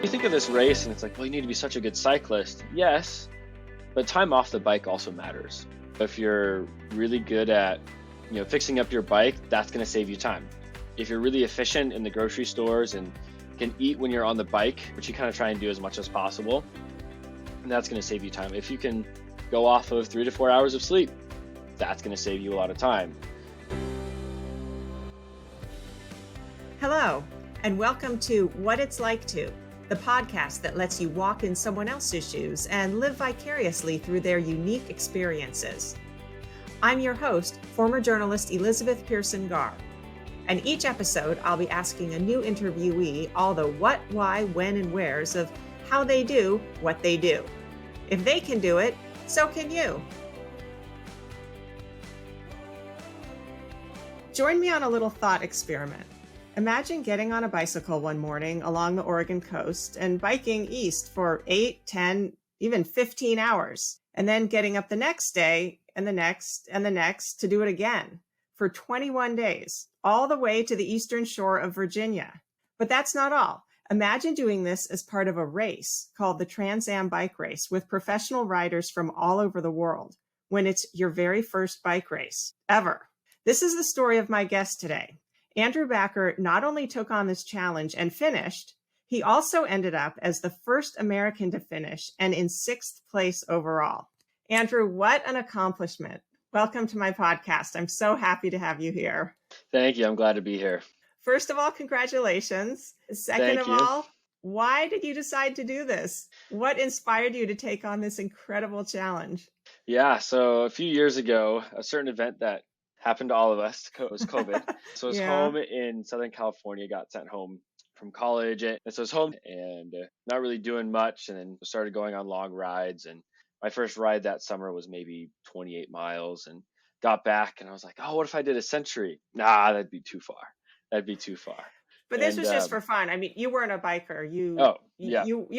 You think of this race and it's like, well, you need to be such a good cyclist. Yes, but time off the bike also matters. If you're really good at, fixing up your bike, that's going to save you time. If you're really efficient in the grocery stores and can eat when you're on the bike, which you kind of try and do as much as possible, and that's going to save you time. If you can go off of 3 to 4 hours of sleep, that's going to save you a lot of time. Hello, and welcome to What It's Like To, the podcast that lets you walk in someone else's shoes and live vicariously through their unique experiences. I'm your host, former journalist Elizabeth Pearson Garr. And each episode, I'll be asking a new interviewee all the what, why, when, and wheres of how they do what they do. If they can do it, so can you. Join me on a little thought experiment. Imagine getting on a bicycle one morning along the Oregon coast and biking east for 8, 10, even 15 hours, and then getting up the next day and the next and the next to do it again for 21 days, all the way to the eastern shore of Virginia. But that's not all. Imagine doing this as part of a race called the Trans Am Bike Race with professional riders from all over the world when it's your very first bike race ever. This is the story of my guest today. Andrew Backer not only took on this challenge and finished, he also ended up as the first American to finish and in 6th place overall. Andrew, what an accomplishment. Welcome to my podcast. I'm so happy to have you here. Thank you. I'm glad to be here. First of all, congratulations. Second of all, why did you decide to do this? What inspired you to take on this incredible challenge? Yeah, so a few years ago, a certain event that happened to all of us was COVID. So I was home in Southern California, got sent home from college. And so I was home and not really doing much. And then started going on long rides. And my first ride that summer was maybe 28 miles and got back. And I was like, oh, what if I did a century? Nah, that'd be too far. But this was just for fun. I mean, you weren't a biker. You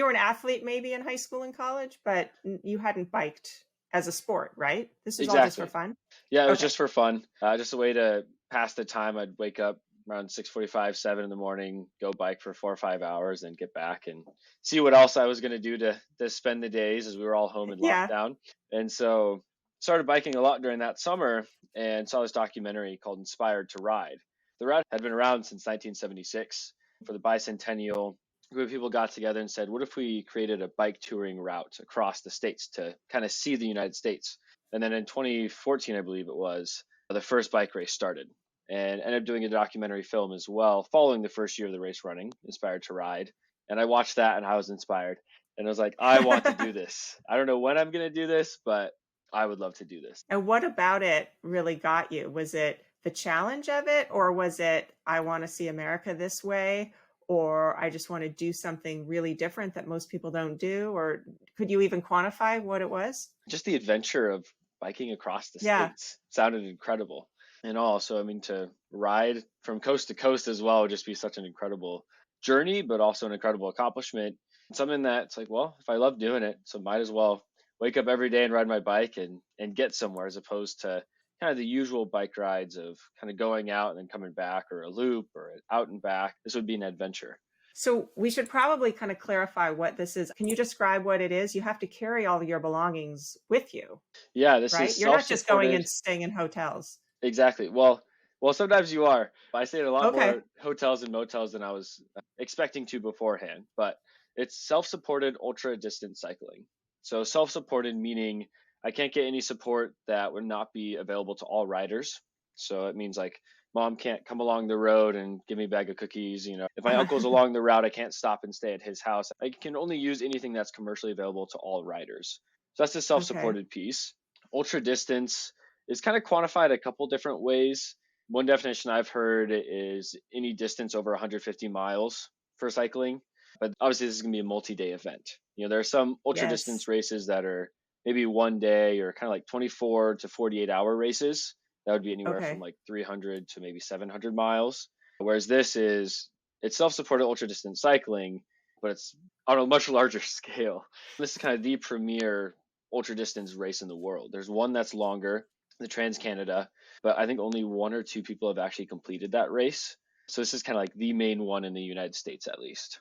were an athlete maybe in high school and college, but you hadn't biked as a sport, right? This was all just for fun? Yeah, it was just for fun. Just a way to pass the time. I'd wake up around 6:45, 7 in the morning, go bike for 4 or 5 hours, and get back and see what else I was going to do to spend the days as we were all home in lockdown. And so started biking a lot during that summer and saw this documentary called Inspired to Ride. The route had been around since 1976 for the bicentennial. A group of people got together and said, what if we created a bike touring route across the states to kind of see the United States? And then in 2014, I believe it was, the first bike race started and ended up doing a documentary film as well, following the first year of the race running, Inspired to Ride. And I watched that and I was inspired. And I was like, I want to do this. I don't know when I'm going to do this, but I would love to do this. And what about it really got you? Was it the challenge of it, or was it, I want to see America this way? Or I just want to do something really different that most people don't do? Or could you even quantify what it was? Just the adventure of biking across the states sounded incredible. And also, I mean, to ride from coast to coast as well would just be such an incredible journey, but also an incredible accomplishment. Something that's like, well, if I love doing it, so might as well wake up every day and ride my bike and get somewhere, as opposed to kind of the usual bike rides of kind of going out and then coming back, or a loop or out and back. This would be an adventure. So we should probably kind of clarify what this is. Can you describe what it is? You have to carry all of your belongings with you. Yeah, this right? is You're not just going and staying in hotels. Exactly. Well, sometimes you are. I stayed at a lot more hotels and motels than I was expecting to beforehand, but it's self-supported ultra distance cycling. So self-supported meaning I can't get any support that would not be available to all riders. So it means like mom can't come along the road and give me a bag of cookies. If my uncle's along the route, I can't stop and stay at his house. I can only use anything that's commercially available to all riders. So that's the self-supported piece. Ultra distance is kind of quantified a couple different ways. One definition I've heard is any distance over 150 miles for cycling. But obviously this is going to be a multi-day event. There are some ultra distance races that are maybe one day, or kind of like 24 to 48 hour races. That would be anywhere from like 300 to maybe 700 miles. Whereas it's self-supported ultra distance cycling, but it's on a much larger scale. This is kind of the premier ultra distance race in the world. There's one that's longer, the Trans Canada, but I think only 1 or 2 people have actually completed that race. So this is kind of like the main one in the United States, at least.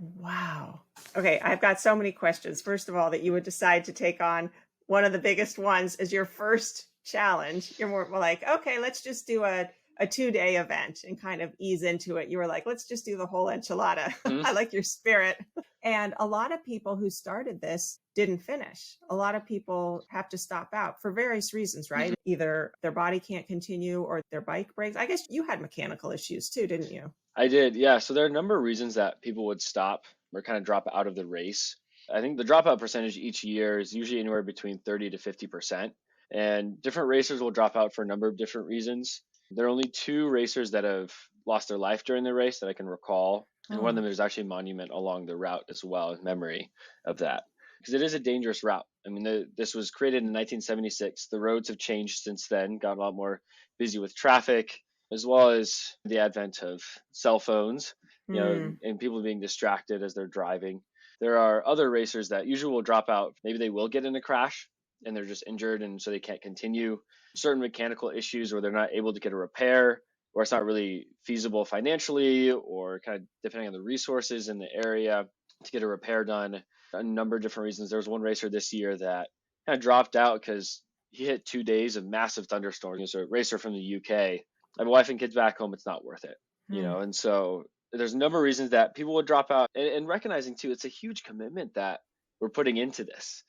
Wow. Okay, I've got so many questions. First of all, that you would decide to take on one of the biggest ones as your first challenge. You're more like, okay, let's just do a 2-day event and kind of ease into it. You were like, let's just do the whole enchilada. Mhm. I like your spirit. And a lot of people who started this didn't finish. A lot of people have to stop out for various reasons, right? Either their body can't continue or their bike breaks. I guess you had mechanical issues too, didn't you? I did, yeah. So there are a number of reasons that people would stop or kind of drop out of the race. I think the dropout percentage each year is usually anywhere between 30 to 50%. And different racers will drop out for a number of different reasons. There are only two racers that have lost their life during the race that I can recall. And one of Oh, them, there's actually a monument along the route as well in memory of that. Because it is a dangerous route. I mean, this was created in 1976. The roads have changed since then, got a lot more busy with traffic, as well as the advent of cell phones, hmm. and people being distracted as they're driving. There are other racers that usually will drop out. Maybe they will get in a crash and they're just injured and so they can't continue. Certain mechanical issues where they're not able to get a repair, or it's not really feasible financially, or kind of depending on the resources in the area to get a repair done. A number of different reasons. There was one racer this year that kind of dropped out because he hit 2 days of massive thunderstorms. He was a racer from the UK. I have a wife and kids back home. It's not worth it, Hmm. and so there's a number of reasons that people would drop out, and recognizing too, it's a huge commitment that we're putting into this.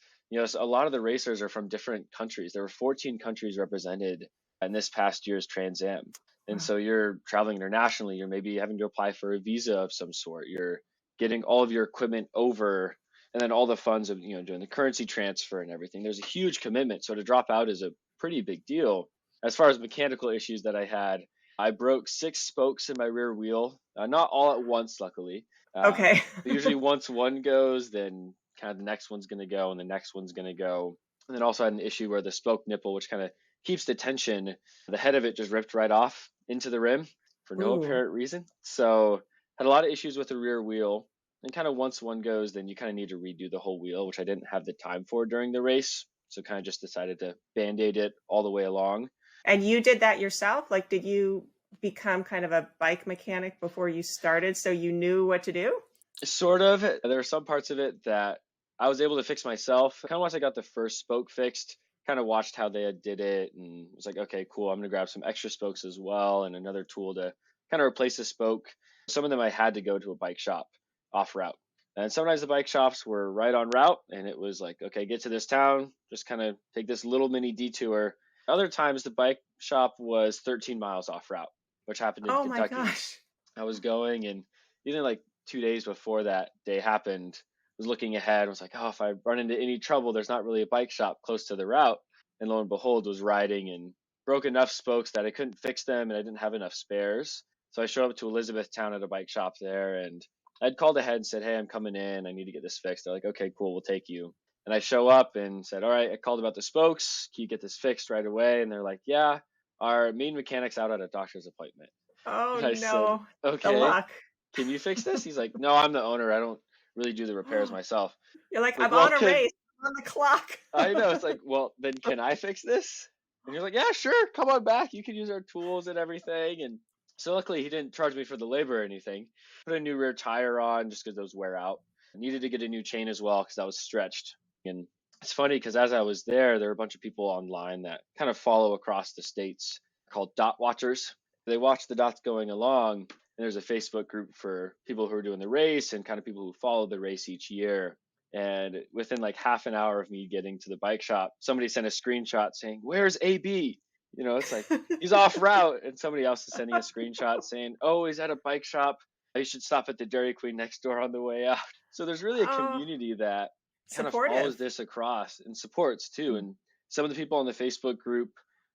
So a lot of the racers are from different countries. There were 14 countries represented in this past year's Trans Am. And Wow. so you're traveling internationally. You're maybe having to apply for a visa of some sort. You're getting all of your equipment over, and then all the funds of doing the currency transfer and everything. There's a huge commitment. So to drop out is a pretty big deal. As far as mechanical issues that I had, I broke 6 spokes in my rear wheel, not all at once, luckily. Okay. But usually once one goes, then kind of the next one's going to go and the next one's going to go. And then also had an issue where the spoke nipple, which kind of keeps the tension, the head of it just ripped right off into the rim for no Ooh. apparent reason. So had a lot of issues with the rear wheel. And kind of once one goes, then you kind of need to redo the whole wheel, which I didn't have the time for during the race. So kind of just decided to band-aid it all the way along. And you did that yourself? Like, did you become kind of a bike mechanic before you started so you knew what to do? Sort of. There are some parts of it that I was able to fix myself. Kind of once I got the first spoke fixed, kind of watched how they did it and was like, okay, cool. I'm going to grab some extra spokes as well and another tool to kind of replace the spoke. Some of them I had to go to a bike shop off route. And sometimes the bike shops were right on route and it was like, okay, get to this town, just kind of take this little mini detour. Other times the bike shop was 13 miles off route, which happened in Oh my Kentucky. gosh. I was going, and even like 2 days before that day happened, was looking ahead, was like, oh, if I run into any trouble, there's not really a bike shop close to the route. And lo and behold, was riding and broke enough spokes that I couldn't fix them and I didn't have enough spares. So I showed up to Elizabethtown at a bike shop there, and I'd called ahead and said, hey, I'm coming in. I need to get this fixed. They're like, okay, cool, we'll take you. And I show up and said, all right, I called about the spokes. Can you get this fixed right away? And they're like, yeah, our main mechanic's out at a doctor's appointment. Oh And I said, no. The okay, luck. can you fix this? He's like, no, I'm the owner. I don't really do the repairs myself. You're like, Like, I'm well, on a can race. I'm on the clock. I know? It's like, well, then can I fix this? And you're like, yeah, sure. Come on back. You can use our tools and everything. And so luckily he didn't charge me for the labor or anything. Put a new rear tire on just because those wear out. I needed to get a new chain as well because that was stretched. And it's funny because as I was there were a bunch of people online that kind of follow across the states called dot watchers. They watch the dots going along, and there's a Facebook group for people who are doing the race and kind of people who follow the race each year. And within like half an hour of me getting to the bike shop, somebody sent a screenshot saying, where's AB? It's like he's off route. And somebody else is sending a screenshot saying, oh, he's at a bike shop. You should stop at the Dairy Queen next door on the way out. So there's really a Oh, community that kind of follows supportive. this across and supports too. And some of the people on the Facebook group,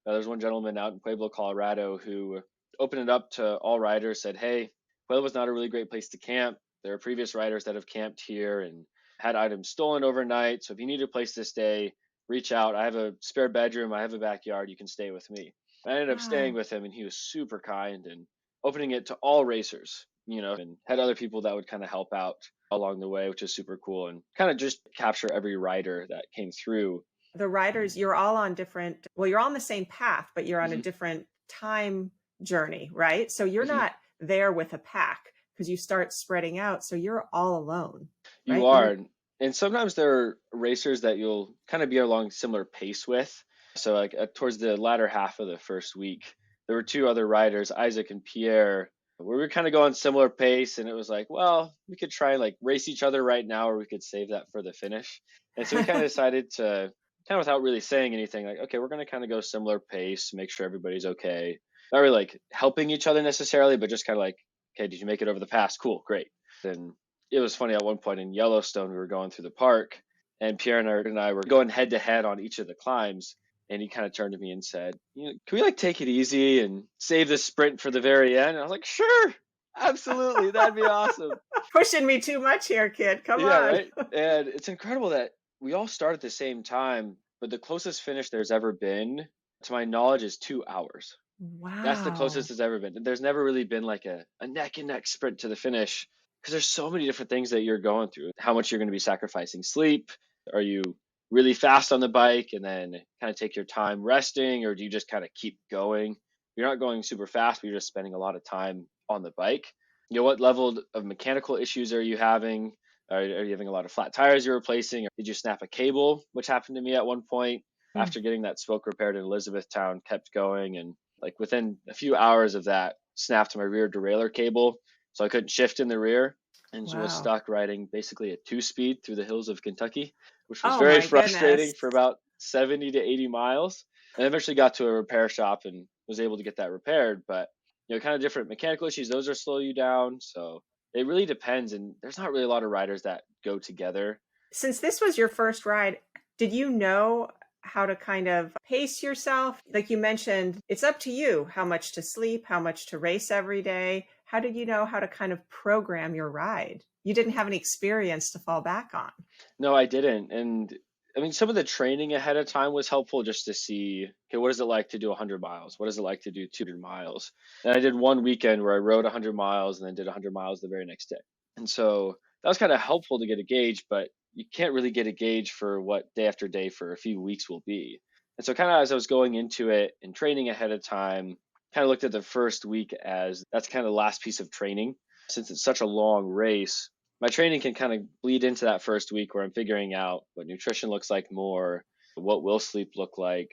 there's one gentleman out in Pueblo, Colorado, who opened it up to all riders, said, hey, Pueblo's not a really great place to camp. There are previous riders that have camped here and had items stolen overnight. So if you need a place to stay, reach out. I have a spare bedroom. I have a backyard. You can stay with me. I ended up staying Wow. with him, and he was super kind and opening it to all racers, and had other people that would kind of help out along the way, which is super cool, and kind of just capture every rider that came through. The riders, you're all on different, well, you're on the same path, but you're on a Hmm. different time journey, right? So you're Hmm. not there with a pack. because you start spreading out. So you're all alone, You right? are. And sometimes there are racers that you'll kind of be along similar pace with. So like towards the latter half of the first week, there were two other riders, Isaac and Pierre, where we were kind of going similar pace. And it was like, well, we could try and like race each other right now, or we could save that for the finish. And so we kind of decided to kind of without really saying anything, like, okay, we're going to kind of go similar pace, make sure everybody's okay. Not really like helping each other necessarily, but just kind of like, okay, did you make it over the pass? Cool, great. And it was funny at one point in Yellowstone, we were going through the park and Pierre and I were going head to head on each of the climbs. And he kind of turned to me and said, can we like take it easy and save the sprint for the very end? And I was like, sure, absolutely. That'd be awesome. Pushing me too much here, kid. Come Yeah, on. right. And it's incredible that we all start at the same time, but the closest finish there's ever been, to my knowledge, is 2 hours. That's the closest Wow. it's ever been. There's never really been like a neck and neck sprint to the finish because there's so many different things that you're going through. How much you're going to be sacrificing sleep? Are you really fast on the bike and then kind of take your time resting, or do you just kind of keep going? You're not going super fast, but you're just spending a lot of time on the bike. What level of mechanical issues are you having? Are you having a lot of flat tires you're replacing? Did you snap a cable, which happened to me at one point Hmm. after getting that spoke repaired in Elizabethtown, kept going, and like within a few hours of that, snapped my rear derailleur cable, so I couldn't shift in the rear and was Wow. stuck riding basically at 2 speed through the hills of Kentucky, which was Oh very my frustrating goodness. for about 70 to 80 miles. And I eventually got to a repair shop and was able to get that repaired. But kind of different mechanical issues, those are slow you down. So it really depends, and there's not really a lot of riders that go together. Since this was your first ride, did you know how to kind of pace yourself? Like you mentioned, it's up to you how much to sleep, how much to race every day. How did you know how to kind of program your ride? You didn't have any experience to fall back on. No, I didn't. And I mean, some of the training ahead of time was helpful just to see, okay, what is it like to do 100 miles? What is it like to do 200 miles? And I did one weekend where I rode 100 miles and then did 100 miles the very next day. And so that was kind of helpful to get a gauge, but you can't really get a gauge for what day after day for a few weeks will be. And so kind of as I was going into it and training ahead of time, kind of looked at the first week as that's kind of the last piece of training. Since it's such a long race, my training can kind of bleed into that first week where I'm figuring out what nutrition looks like more, what will sleep look like,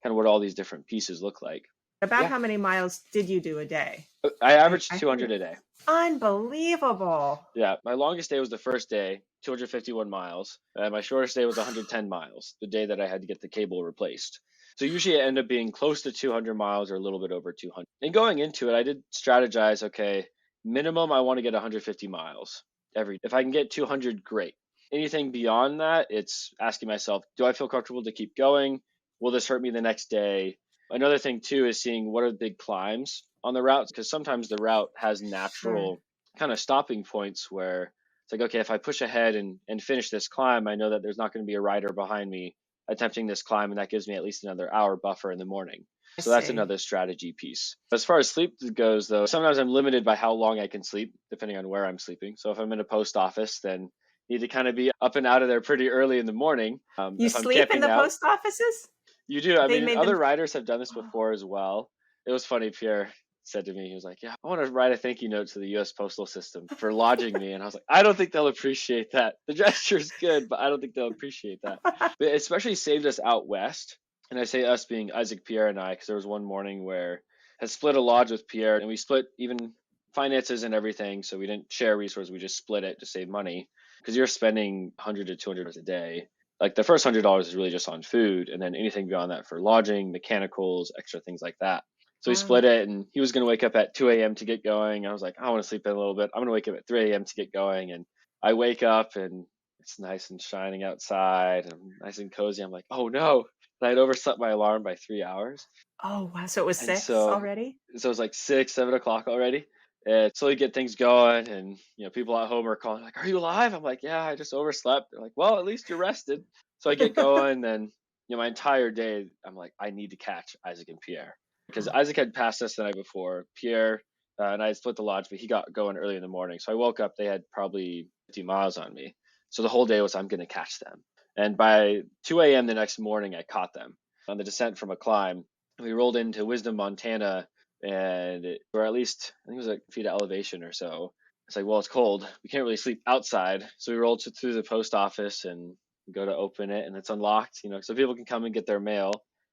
kind of what all these different pieces look like. About Yeah, how many miles did you do a day? I averaged I heard 200 it. a day. Unbelievable. Yeah, my longest day was the first day, 251 miles. And my shortest day was 110 miles, the day that I had to get the cable replaced. So usually I end up being close to 200 miles or a little bit over 200. And going into it, I did strategize, okay, minimum I want to get 150 miles every. If I can get 200, great. Anything beyond that, it's asking myself, do I feel comfortable to keep going? Will this hurt me the next day? Another thing too is seeing what are the big climbs on the route, because sometimes the route has Sure. natural kind of stopping points where it's like, okay, if I push ahead and finish this climb, I know that there's not going to be a rider behind me attempting this climb, and that gives me at least another hour buffer in the morning. I So that's see. another strategy piece. As far as sleep goes, though, sometimes I'm limited by how long I can sleep, depending on where I'm sleeping. So if I'm in a post office, then need to kind of be up and out of there pretty early in the morning. You If I'm sleep in camping the out, post offices? you do. I They mean, made them. other riders have done this Oh, before as well. It was funny. Pierre said to me, he was like, "Yeah, I want to write a thank you note to the U.S. Postal System for lodging me." And I was like, "I don't think they'll appreciate that. The gesture's good, but I don't think they'll appreciate that." But it especially saved us out west. And I say us being Isaac, Pierre, and I, because there was one morning where I split a lodge with Pierre, and we split even finances and everything. So we didn't share resources. We just split it to save money because you're spending 100 to $200 a day. Like the first $100 is really just on food, and then anything beyond that for lodging, mechanicals, extra things like that. So we wow. split it, and he was going to wake up at 2 a.m. to get going. I was like, I want to sleep in a little bit. I'm going to wake up at 3 a.m. to get going. And I wake up, and it's nice and shining outside, and I'm nice and cozy. I'm like, oh no. And I'd overslept my alarm by 3 hours. Oh, wow. So it was And 6 so, already? so it was like 6, 7 o'clock already. And slowly get things going, and people at home are calling like, "Are you alive?" I'm like, "Yeah, I just overslept." They're like, "Well, at least you're rested." So I get going, and my entire day, I'm like, I need to catch Isaac and Pierre because Isaac had passed us the night before. Pierre and I had split the lodge, but he got going early in the morning. So I woke up, they had probably 50 miles on me. So the whole day was, I'm going to catch them. And by 2 a.m. the next morning, I caught them on the descent from a climb. We rolled into Wisdom, Montana, and we're at least, I think it was like feet of elevation or so. It's like, well, it's cold. We can't really sleep outside. So we rolled through the post office and go to open it, and it's unlocked, so people can come and get their mail.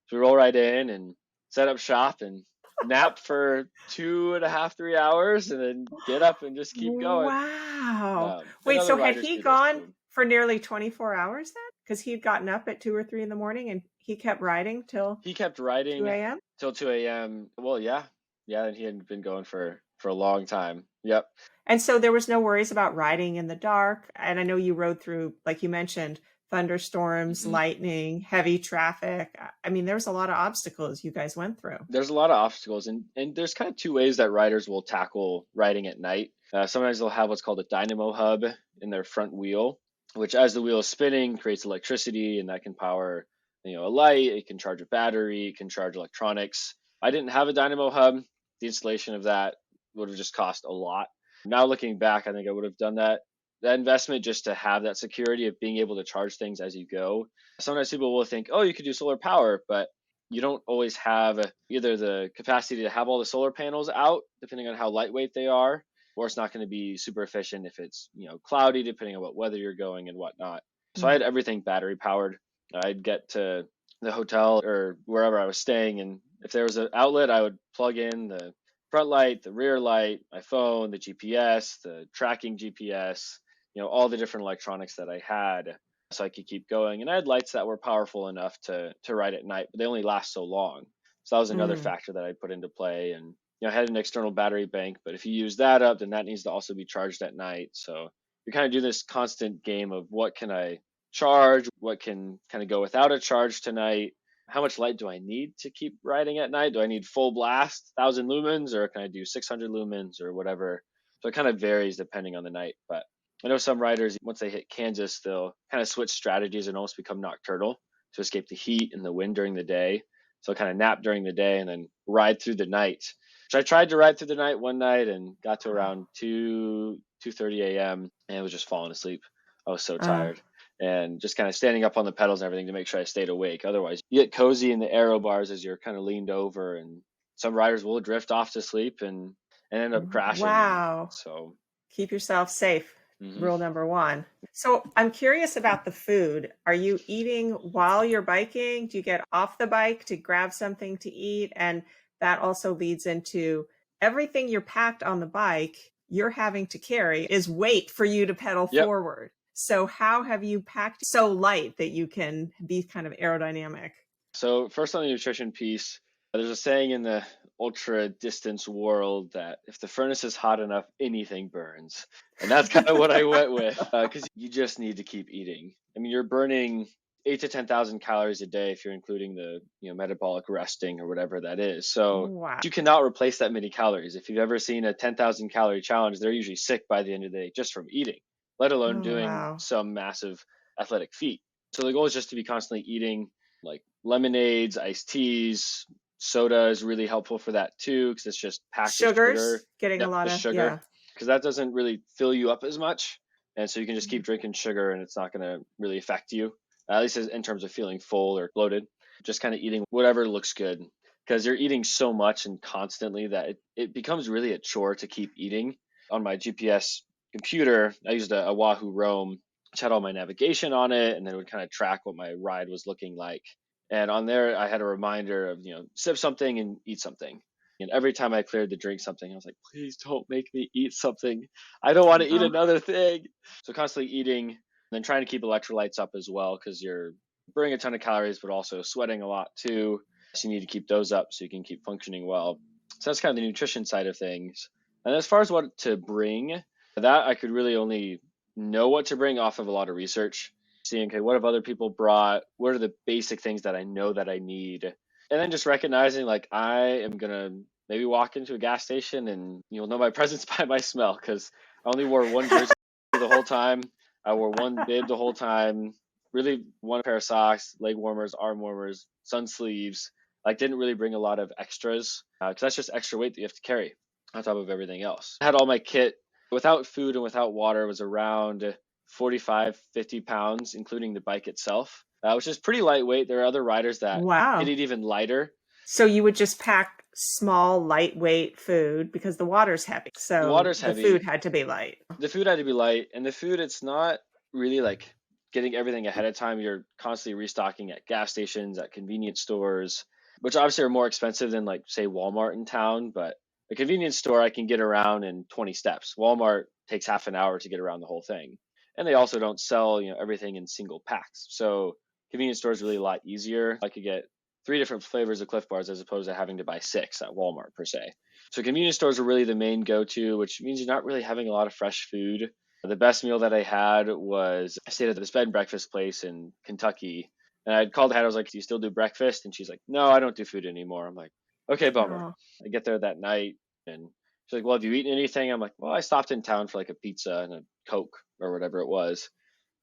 So we roll right in and set up shop and nap for 2.5, 3 hours, and then get up and just keep going. Wow. And Wait, other so had riders he do this gone too. for nearly 24 hours then? Because he'd gotten up at 2 or 3 in the morning and he kept riding till He kept 2 riding a.m.? till 2 a.m. Well, yeah, and he had been going for a long time. Yep. And so there was no worries about riding in the dark. And I know you rode through, like you mentioned, thunderstorms, hmm lightning, heavy traffic. I mean, there was a lot of obstacles you guys went through. There's a lot of obstacles, and there's kind of two ways that riders will tackle riding at night. Sometimes they'll have what's called a dynamo hub in their front wheel, which as the wheel is spinning creates electricity, and that can power, a light. It can charge a battery. It can charge electronics. I didn't have a dynamo hub. The installation of that would have just cost a lot. Now looking back, I think I would have done that investment just to have that security of being able to charge things as you go. Sometimes people will think, oh, you could do solar power, but you don't always have either the capacity to have all the solar panels out, depending on how lightweight they are, or it's not going to be super efficient if it's, cloudy, depending on what weather you're going and whatnot. So I Mm. had everything battery powered. I'd get to the hotel or wherever I was staying, and if there was an outlet, I would plug in the front light, the rear light, my phone, the GPS, the tracking GPS, all the different electronics that I had so I could keep going. And I had lights that were powerful enough to ride at night, but they only last so long. So that was another Mm. factor that I put into play. And I had an external battery bank, but if you use that up, then that needs to also be charged at night. So you kind of do this constant game of what can I charge, what can kind of go without a charge tonight, how much light do I need to keep riding at night? Do I need full blast, 1,000 lumens, or can I do 600 lumens or whatever? So it kind of varies depending on the night. But I know some riders, once they hit Kansas, they'll kind of switch strategies and almost become nocturnal to escape the heat and the wind during the day. So kind of nap during the day and then ride through the night. Which I tried to ride through the night one night and got to Wow. around 2:30 a.m. and was just falling asleep. I was so Uh, tired and just kind of standing up on the pedals and everything to make sure I stayed awake. Otherwise, you get cozy in the aero bars as you're kind of leaned over, and some riders will drift off to sleep and end up crashing. And wow. so, Keep yourself safe. mhm. Rule number one. So I'm curious about the food. Are you eating while you're biking? Do you get off the bike to grab something to eat? And that also leads into everything you're packed on the bike, you're having to carry is weight for you to pedal Yep. forward. So how have you packed so light that you can be kind of aerodynamic? So first on the nutrition piece, there's a saying in the ultra distance world that if the furnace is hot enough, anything burns. And that's kind of what I went with because you just need to keep eating. I mean, you're burning 8 to 10,000 calories a day if you're including the metabolic resting or whatever that is. So Wow. you cannot replace that many calories. If you've ever seen a 10,000 calorie challenge, they're usually sick by the end of the day just from eating, let alone Oh, doing wow. some massive athletic feat. So the goal is just to be constantly eating, like lemonades, iced teas. Soda is really helpful for that too, because it's just packed with sugar. Sugars, getting a Yep, lot just of, sugar, yeah. because that doesn't really fill you up as much. And so you can just keep drinking sugar and it's not going to really affect you, at least in terms of feeling full or bloated. Just kind of eating whatever looks good, because you're eating so much and constantly that it becomes really a chore to keep eating. On my GPS computer, I used a Wahoo Roam, which had all my navigation on it, and then it would kind of track what my ride was looking like. And on there, I had a reminder of, sip something and eat something. And every time I cleared to drink something, I was like, please don't make me eat something. I don't want to eat Oh, another thing. So constantly eating and then trying to keep electrolytes up as well, because you're burning a ton of calories, but also sweating a lot too. So you need to keep those up so you can keep functioning well. So that's kind of the nutrition side of things. And as far as what to bring, that I could really only know what to bring off of a lot of research, seeing, okay, what have other people brought? What are the basic things that I know that I need? And then just recognizing, like, I am going to maybe walk into a gas station and you'll know my presence by my smell, because I only wore one jersey the whole time. I wore one bib the whole time, really one pair of socks, leg warmers, arm warmers, sun sleeves. Like, didn't really bring a lot of extras because that's just extra weight that you have to carry on top of everything else. I had all my kit without food and without water was around 45, 50 pounds, including the bike itself, which is pretty lightweight. There are other riders that hit wow. it even lighter. So you would just pack small, lightweight food because the water's heavy. The So water's the food heavy. had to be light. The food had to be light, and the food, it's not really like getting everything ahead of time. You're constantly restocking at gas stations, at convenience stores, which obviously are more expensive than like say Walmart in town, but a convenience store I can get around in 20 steps. Walmart takes half an hour to get around the whole thing. And they also don't sell, everything in single packs. So convenience store is really a lot easier. I could get 3 different flavors of Cliff Bars as opposed to having to buy 6 at Walmart per se. So convenience stores are really the main go-to, which means you're not really having a lot of fresh food. The best meal that I had was I stayed at this bed and breakfast place in Kentucky, and I called ahead. I was like, "Do you still do breakfast?" And she's like, "No, I don't do food anymore." I'm like, "Okay, bummer." Oh, I get there that night, and she's like, "Well, have you eaten anything?" I'm like, "Well, I stopped in town for like a pizza and a Coke or whatever it was."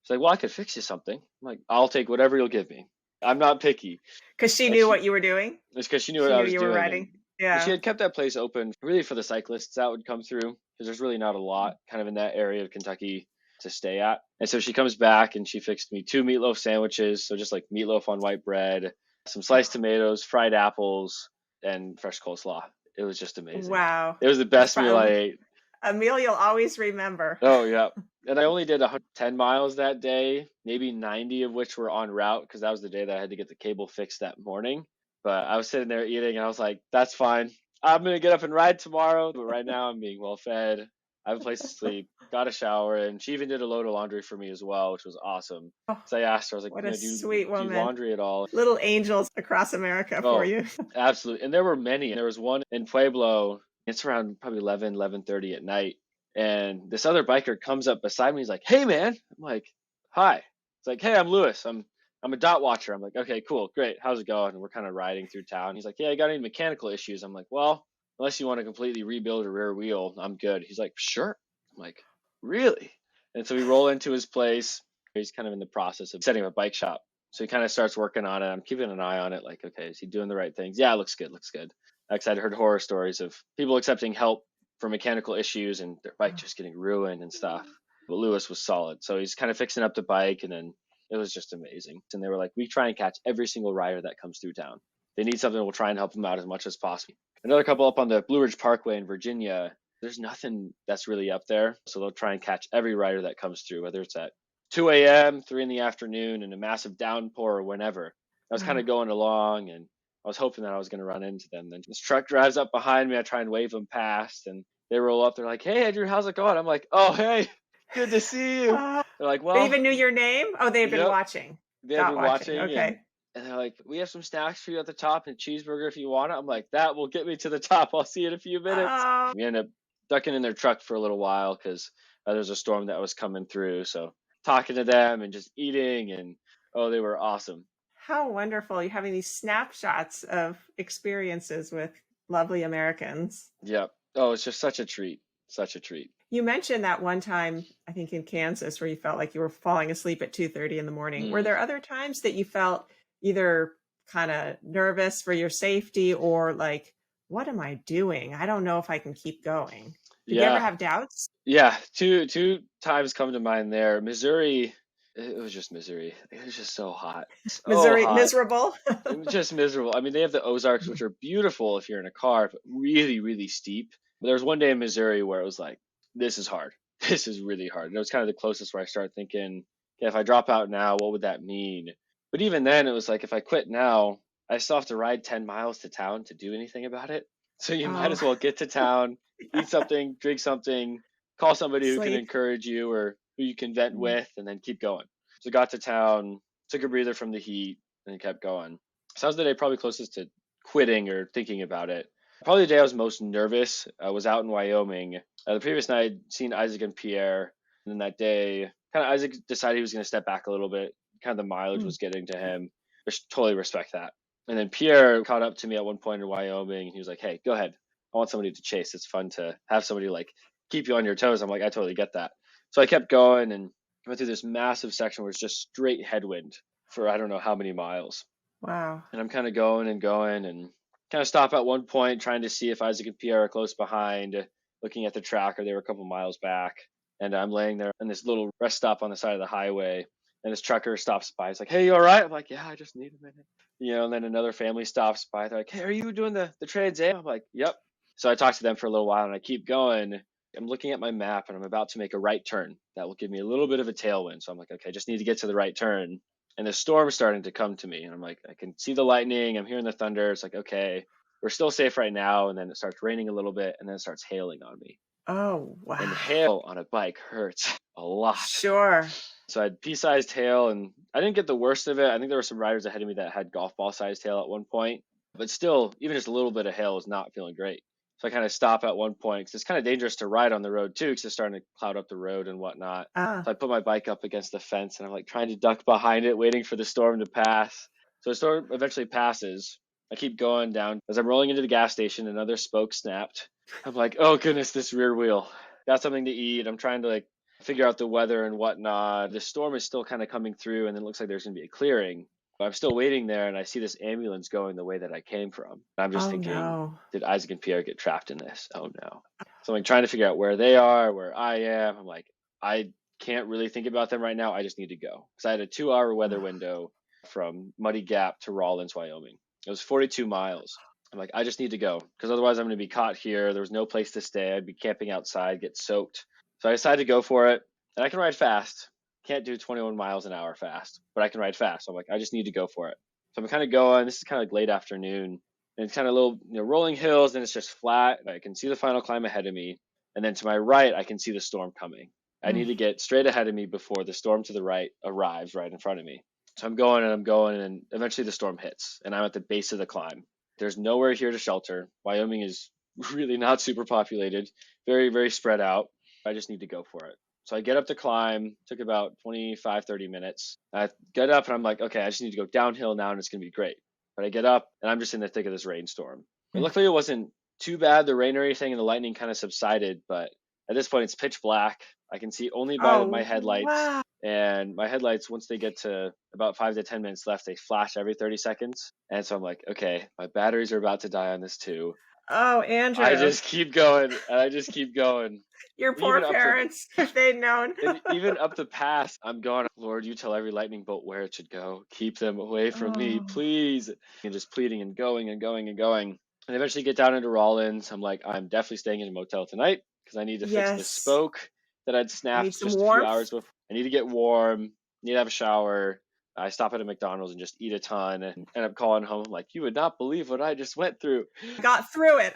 She's like, "Well, I could fix you something." I'm like, "I'll take whatever you'll give me. I'm not picky." because she And knew what you were doing. it's because she knew what She I knew was you were doing, riding. and she Yeah. had kept that place open really for the cyclists that would come through because there's really not a lot kind of in that area of Kentucky to stay at. And so she comes back and she fixed me 2 meatloaf sandwiches, so just like meatloaf on white bread, some sliced tomatoes, fried apples, and fresh coleslaw. It was just amazing. Wow. It was the best meal I ate. A meal you'll always remember. Oh yeah. And I only did 110 miles that day, maybe 90 of which were en route because that was the day that I had to get the cable fixed that morning. But I was sitting there eating and I was like, that's fine. I'm going to get up and ride tomorrow. But right now I'm being well fed. I have a place to sleep, got a shower, and she even did a load of laundry for me as well, which was awesome. Oh, So I asked her, I was like, what a do you sweet do woman. laundry at all? Little angels across America for Oh, you. absolutely. And there were many. There was one in Pueblo. It's around probably 11:30 at night. And this other biker comes up beside me. He's like, "Hey, man." I'm like, "Hi." It's like, "Hey, I'm Lewis. I'm a dot watcher." I'm like, "Okay, cool, great. How's it going?" And we're kind of riding through town. He's like, "Yeah, I got any mechanical issues?" I'm like, "Well, unless you want to completely rebuild a rear wheel, I'm good." He's like, "Sure." I'm like, "Really?" And so we roll into his place. He's kind of in the process of setting up a bike shop. So he kind of starts working on it. I'm keeping an eye on it. Like, okay, is he doing the right things? Yeah, it looks good. Looks good. Like I'd heard horror stories of people accepting help for mechanical issues and their bike just getting ruined and stuff. But Lewis was solid. So he's kind of fixing up the bike, and then it was just amazing. And they were like, we try and catch every single rider that comes through town. They need something, we'll try and help them out as much as possible. Another couple up on the Blue Ridge Parkway in Virginia, there's nothing that's really up there. So they'll try and catch every rider that comes through, whether it's at 2 a.m., 3 in the afternoon, and a massive downpour or whenever. I was kind of going along, and I was hoping that I was going to run into them. Then this truck drives up behind me. I try and wave them past, and they roll up. They're like, "Hey, Andrew, how's it going?" I'm like, "Oh, hey, good to see you." They're like, They "Well, even knew your name? Oh, they had been yep." watching. They had Dot been watching. watching, Okay. and they're like, "We have some snacks for you at the top and a cheeseburger if you want it." I'm like, "That will get me to the top. I'll see you in a few minutes." Oh, We end up ducking in their truck for a little while because there's a storm that was coming through. So talking to them and just eating, and oh, they were awesome. how wonderful. You're having these snapshots of experiences with lovely Americans. Yep. Oh, it's just such a treat. Such a treat. You mentioned that one time, I think in Kansas, where you felt like you were falling asleep at 2:30 in the morning. Were Mm. there other times that you felt either kind of nervous for your safety or like, what am I doing? I don't know if I can keep going. Did you ever Yeah. have doubts? Yeah. Two times come to mind there. Missouri, it was just Missouri. It was just so hot. So Missouri, hot. miserable? It was just miserable. I mean, they have the Ozarks, which are beautiful if you're in a car, but really, really steep. But there was one day in Missouri where it was like, this is hard. This is really hard. And it was kind of the closest where I started thinking, okay, if I drop out now, what would that mean? But even then, it was like, if I quit now, I still have to ride 10 miles to town to do anything about it. So you might Oh, as well get to town, eat something, drink something, call somebody who can sleep. encourage you or who you can vent Mm. with, and then keep going. So got to town, took a breather from the heat, and kept going. So that was the day probably closest to quitting or thinking about it. Probably the day I was most nervous was out in Wyoming. The previous night, I'd seen Isaac and Pierre. And then that day, kind of Isaac decided he was going to step back a little bit. Kind of the mileage Mm. was getting to him. Just totally respect that. And then Pierre caught up to me at one point in Wyoming. And he was like, "Hey, go ahead. I want somebody to chase. It's fun to have somebody like keep you on your toes." I'm like, "I totally get that." So I kept going and went through this massive section where it's just straight headwind for I don't know how many miles. Wow. And I'm kind of going and going and kind of stop at one point trying to see if Isaac and Pierre are close behind, looking at the tracker. They were a couple miles back. And I'm laying there in this little rest stop on the side of the highway. And this trucker stops by. He's like, "Hey, you all right?" I'm like, "Yeah, I just need a minute." And then another family stops by. They're like, hey, are you doing the Trans Am? I'm like, yep. So I talk to them for a little while and I keep going. I'm looking at my map and I'm about to make a right turn that will give me a little bit of a tailwind. So I'm like, okay, I just need to get to the right turn. And the storm's starting to come to me. And I'm like, I can see the lightning. I'm hearing the thunder. It's like, okay, we're still safe right now. And then it starts raining a little bit and then it starts hailing on me. Oh, And wow. hail on a bike hurts a lot. Sure. So I had pea-sized hail and I didn't get the worst of it. I think there were some riders ahead of me that had golf ball-sized hail at one point. But still, even just a little bit of hail was not feeling great. So I kind of stop at one point because it's kind of dangerous to ride on the road too because it's starting to cloud up the road and whatnot. Ah. So I put my bike up against the fence and I'm like trying to duck behind it, waiting for the storm to pass. So the storm eventually passes. I keep going down. As I'm rolling into the gas station, another spoke snapped. I'm like, oh goodness, this rear wheel. Got something to eat. I'm trying to figure out the weather and whatnot. The storm is still kind of coming through and it looks like there's going to be a clearing. But I'm still waiting there and I see this ambulance going the way that I came from. I'm just thinking, no. Did Isaac and Pierre get trapped in this? Oh no. So I'm trying to figure out where they are, where I am. I'm like, I can't really think about them right now. I just need to go. Because I had a 2-hour weather window from Muddy Gap to Rawlins, Wyoming. It was 42 miles. I'm like, I just need to go because otherwise I'm going to be caught here. There was no place to stay. I'd be camping outside, get soaked. So I decided to go for it. And I can ride fast. Can't do 21 miles an hour fast, but I can ride fast. So I'm like, I just need to go for it. So I'm kind of going. This is kind of like late afternoon. And it's kind of little, rolling hills, and it's just flat. I can see the final climb ahead of me. And then to my right, I can see the storm coming. I need to get straight ahead of me before the storm to the right arrives right in front of me. So I'm going and I'm going, and eventually the storm hits, and I'm at the base of the climb. There's nowhere here to shelter. Wyoming is really not super populated, very, very spread out. I just need to go for it. So I get up to climb, took about 25, 30 minutes. I get up and I'm like, okay, I just need to go downhill now and it's going to be great. But I get up and I'm just in the thick of this rainstorm. And luckily it wasn't too bad, the rain or anything, and the lightning kind of subsided. But at this point it's pitch black. I can see only by my headlights. Wow. And my headlights, once they get to about 5 to 10 minutes left, they flash every 30 seconds. And so I'm like, okay, my batteries are about to die on this too. Oh, Andrew. I just keep going and I just keep going. Your poor parents, if they'd known. Even up the pass, I'm going, Lord, you tell every lightning bolt where it should go. Keep them away from me, please. And just pleading and going and going and going. And eventually get down into Rawlins. I'm like, I'm definitely staying in a motel tonight because I need to fix the spoke that I'd snapped just a few hours before. I need to get warm, need to have a shower. I stop at a McDonald's and just eat a ton and end up calling home. I'm like, you would not believe what I just went through. I got through it.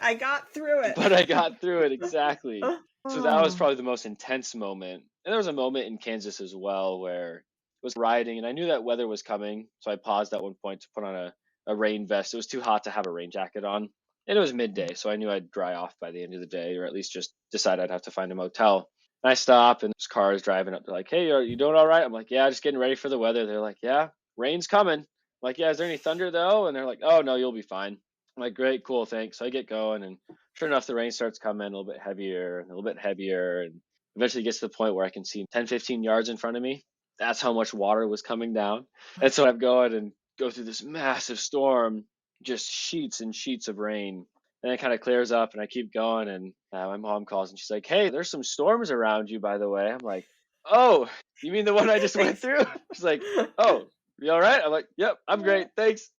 But I got through it, exactly. So that was probably the most intense moment. And there was a moment in Kansas as well where I was riding and I knew that weather was coming. So I paused at one point to put on a rain vest. It was too hot to have a rain jacket on. And it was midday, so I knew I'd dry off by the end of the day, or at least just decide I'd have to find a motel. And I stop, and this car is driving up. They're like, hey, are you doing all right? I'm like, yeah, just getting ready for the weather. They're like, yeah, rain's coming. I'm like, yeah, is there any thunder, though? And they're like, oh, no, you'll be fine. I'm like, great, cool, thanks. So I get going, and sure enough, the rain starts coming a little bit heavier, and a little bit heavier, and eventually gets to the point where I can see 10, 15 yards in front of me. That's how much water was coming down. And so I'm going and go through this massive storm, just sheets and sheets of rain. And it kind of clears up and I keep going, and my mom calls and she's like, hey, there's some storms around you, by the way. I'm like, oh, you mean the one I just went through? She's like, oh, you all right? I'm like, yep, I'm great, thanks.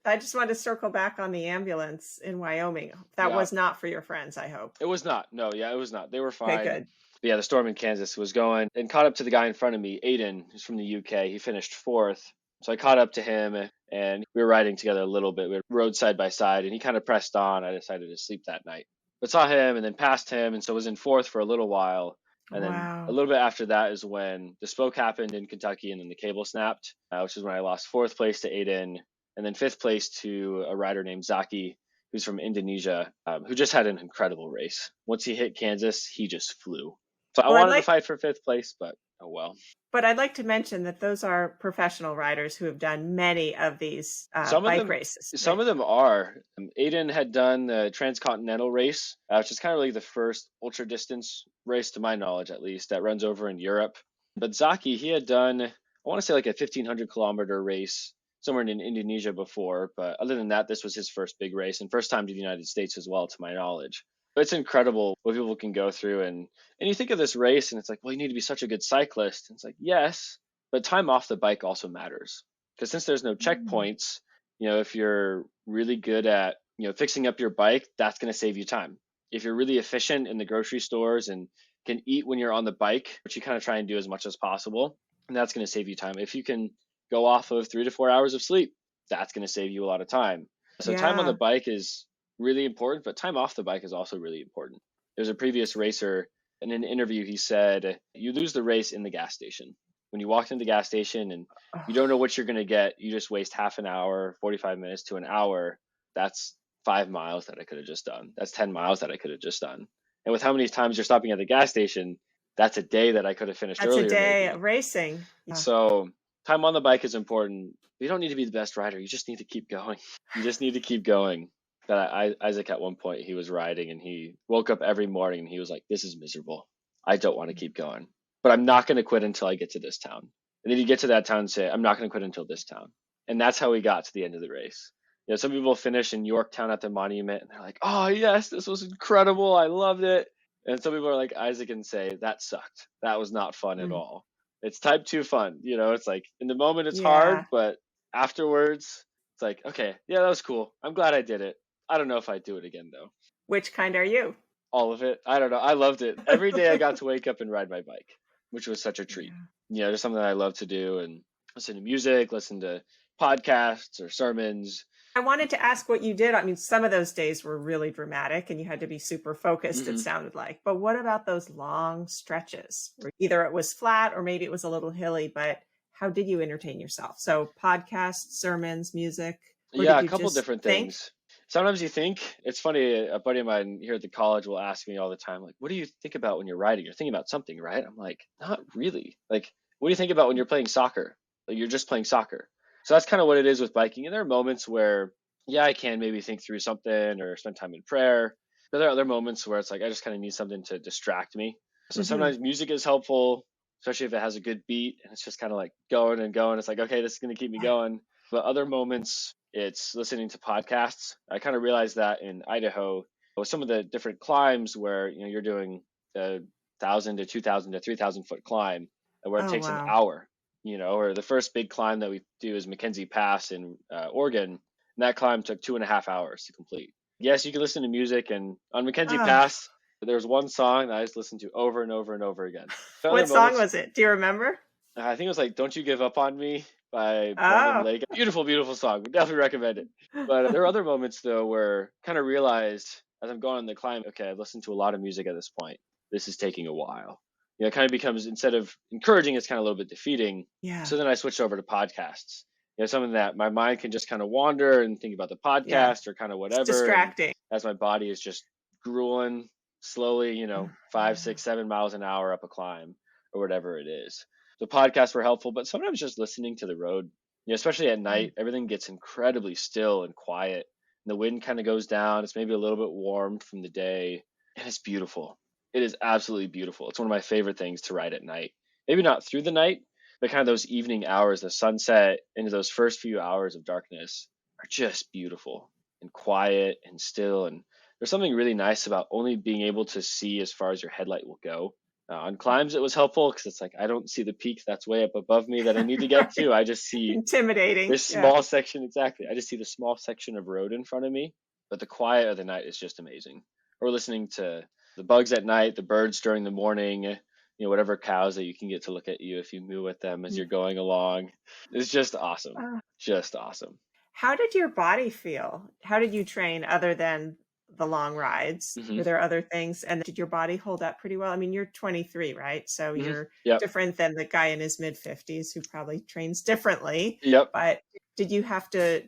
I just wanted to circle back on the ambulance in Wyoming. That was not for your friends, I hope. It was not. No, it was not. They were fine. Okay, good. But yeah, the storm in Kansas was going and caught up to the guy in front of me, Aiden, who's from the UK. He finished 4th. So I caught up to him and we were riding together a little bit. We rode side by side and he kind of pressed on. I decided to sleep that night. But saw him and then passed him, and so was in 4th for a little while. And then a little bit after that is when the spoke happened in Kentucky and then the cable snapped, which is when I lost 4th place to Aiden and then 5th place to a rider named Zaki, who's from Indonesia, who just had an incredible race. Once he hit Kansas, he just flew. So I wanted to fight for 5th place, but oh well. But I'd like to mention that those are professional riders who have done many of these bike races. Some of them are. Aiden had done the Transcontinental race, which is kind of like the first ultra distance race, to my knowledge at least, that runs over in Europe. But Zaki, he had done, I want to say like a 1,500 kilometer race somewhere in Indonesia before. But other than that, this was his first big race and first time to the United States as well, to my knowledge. It's incredible what people can go through. And you think of this race and it's like, well, you need to be such a good cyclist. And it's like, yes, but time off the bike also matters. Because since there's no checkpoints, If you're really good at, fixing up your bike, that's going to save you time. If you're really efficient in the grocery stores and can eat when you're on the bike, which you kind of try and do as much as possible, and that's going to save you time. If you can go off of 3 to 4 hours of sleep, that's going to save you a lot of time. So time on the Yeah. bike is really important, but time off the bike is also really important. There's a previous racer in an interview, he said, you lose the race in the gas station. When you walk into the gas station and you don't know what you're going to get, you just waste half an hour, 45 minutes to an hour. That's 5 miles that I could have just done. That's 10 miles that I could have just done. And with how many times you're stopping at the gas station, that's a day that I could have finished That's a earlier, day maybe. of racing. Yeah. So time on the bike is important. You don't need to be the best rider. You just need to keep going. You just need to keep going. But Isaac, at one point, he was riding and he woke up every morning and he was like, this is miserable. I don't want to keep going, but I'm not going to quit until I get to this town. And then you get to that town and say, I'm not going to quit until this town. And that's how we got to the end of the race. Some people finish in Yorktown at the monument and they're like, oh, yes, this was incredible. I loved it. And some people are like Isaac and say, that sucked. That was not fun at all. It's type 2 fun. It's like in the moment it's hard, but afterwards it's like, okay, yeah, that was cool. I'm glad I did it. I don't know if I'd do it again, though. Which kind are you? All of it. I don't know. I loved it. Every day I got to wake up and ride my bike, which was such a treat. Just something that I love to do, and listen to music, listen to podcasts or sermons. I wanted to ask what you did. I mean, some of those days were really dramatic and you had to be super focused, it sounded like. But what about those long stretches where either it was flat or maybe it was a little hilly, but how did you entertain yourself? So podcasts, sermons, music? Yeah, a couple different things. Sometimes you think, it's funny, a buddy of mine here at the college will ask me all the time, like, what do you think about when you're riding? You're thinking about something, right? I'm like, not really. Like, what do you think about when you're playing soccer? Like, you're just playing soccer. So that's kind of what it is with biking. And there are moments where, yeah, I can maybe think through something or spend time in prayer. But there are other moments where it's like, I just kind of need something to distract me. So sometimes music is helpful, especially if it has a good beat and it's just kind of like going and going. It's like, okay, this is going to keep me going. But other moments, it's listening to podcasts. I kind of realized that in Idaho, with some of the different climbs where you're doing the 1,000 to 2,000 to 3,000 foot climb, where it takes an hour. Or the first big climb that we do is Mackenzie Pass in Oregon, and that climb took 2.5 hours to complete. Yes, you can listen to music, and on Mackenzie Pass, there's one song that I just listened to over and over and over again. What song was it? Do you remember? I think it was like "Don't You Give Up on Me" by Brendan Lake. Beautiful, beautiful song. Definitely recommend it. But there are other moments though where I kind of realized as I'm going on the climb, okay, I've listened to a lot of music at this point. This is taking a while. It kind of becomes, instead of encouraging, it's kind of a little bit defeating. Yeah. So then I switched over to podcasts. Something that my mind can just kind of wander and think about the podcast or kind of whatever. It's distracting. As my body is just grueling slowly, 5, 6, 7 miles an hour up a climb or whatever it is. So podcasts were helpful, but sometimes just listening to the road, especially at night, everything gets incredibly still and quiet. And the wind kind of goes down. It's maybe a little bit warmed from the day, and it's beautiful. It is absolutely beautiful. It's one of my favorite things to ride at night. Maybe not through the night, but kind of those evening hours, the sunset into those first few hours of darkness are just beautiful and quiet and still. And there's something really nice about only being able to see as far as your headlight will go. On climbs, it was helpful because it's like, I don't see the peak that's way up above me that I need to get to. I just see intimidating this small section. Exactly. I just see the small section of road in front of me, but the quiet of the night is just amazing. Or listening to the bugs at night, the birds during the morning, whatever cows that you can get to look at you if you moo with them as you're going along. It's just awesome. Just awesome. How did your body feel? How did you train other than the long rides? Were there other things? And did your body hold up pretty well? I mean, you're 23, right? So you're different than the guy in his mid 50s who probably trains differently. Yep. But did you have to,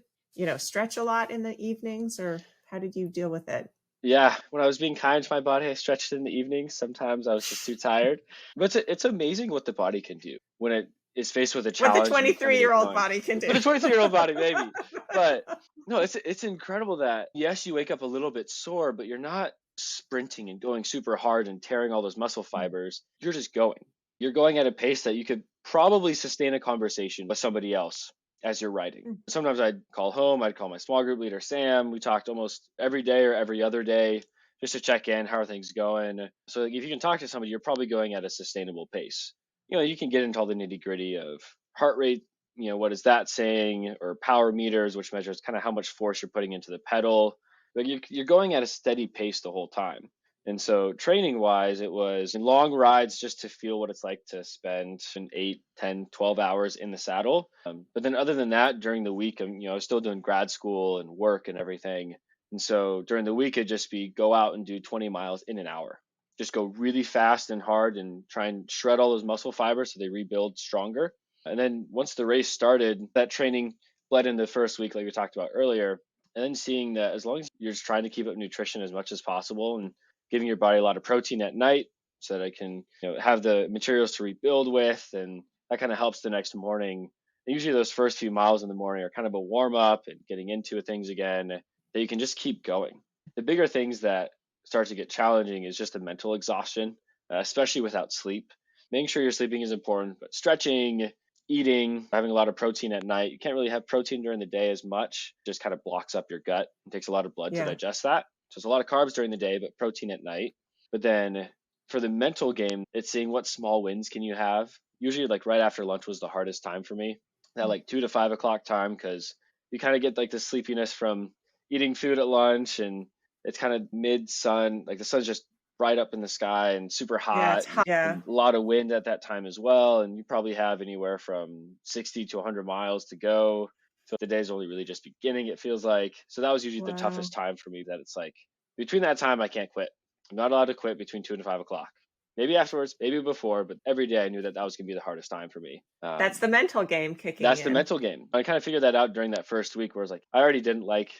stretch a lot in the evenings, or how did you deal with it? Yeah, when I was being kind to my body, I stretched in the evenings. Sometimes I was just too tired. But it's amazing what the body can do when it is faced with a challenge. What the 23-year-old body can do. What a 23-year-old body, maybe. But no, it's incredible that, yes, you wake up a little bit sore, but you're not sprinting and going super hard and tearing all those muscle fibers. You're just going. You're going at a pace that you could probably sustain a conversation with somebody else as you're riding. Sometimes I'd call home, I'd call my small group leader, Sam. We talked almost every day or every other day just to check in, how are things going? So if you can talk to somebody, you're probably going at a sustainable pace. You can get into all the nitty gritty of heart rate what is that saying, or power meters, which measures kind of how much force you're putting into the pedal. But you're going at a steady pace the whole time. And so training wise, it was in long rides just to feel what it's like to spend 8, 10, 12 hours in the saddle. But then other than that, during the week, I was still doing grad school and work and everything. And so during the week, it'd just be go out and do 20 miles in an hour. Just go really fast and hard and try and shred all those muscle fibers so they rebuild stronger. And then once the race started, that training bled into the first week, like we talked about earlier. And then seeing that as long as you're just trying to keep up nutrition as much as possible and giving your body a lot of protein at night so that it can have the materials to rebuild with, and that kind of helps the next morning. And usually those first few miles in the morning are kind of a warm up and getting into things again that you can just keep going. The bigger things that start to get challenging is just the mental exhaustion, especially without sleep. Making sure you're sleeping is important, but stretching, eating, having a lot of protein at night. You can't really have protein during the day as much. It just kind of blocks up your gut. It takes a lot of blood to digest that. So it's a lot of carbs during the day, but protein at night. But then for the mental game, it's seeing what small wins can you have. Usually like right after lunch was the hardest time for me. That like 2 to 5 o'clock time, because you kind of get like the sleepiness from eating food at lunch, and it's kind of mid sun, like the sun's just bright up in the sky and super hot. Yeah, it's hot. And a lot of wind at that time as well. And you probably have anywhere from 60 to 100 miles to go. So the day's only really just beginning, it feels like. So that was usually the toughest time for me, that it's like between that time, I can't quit. I'm not allowed to quit between 2 and 5 o'clock. Maybe afterwards, maybe before, but every day I knew that that was going to be the hardest time for me. That's the mental game kicking That's in. the mental game. I kind of figured that out during that first week, where I was like, I already didn't like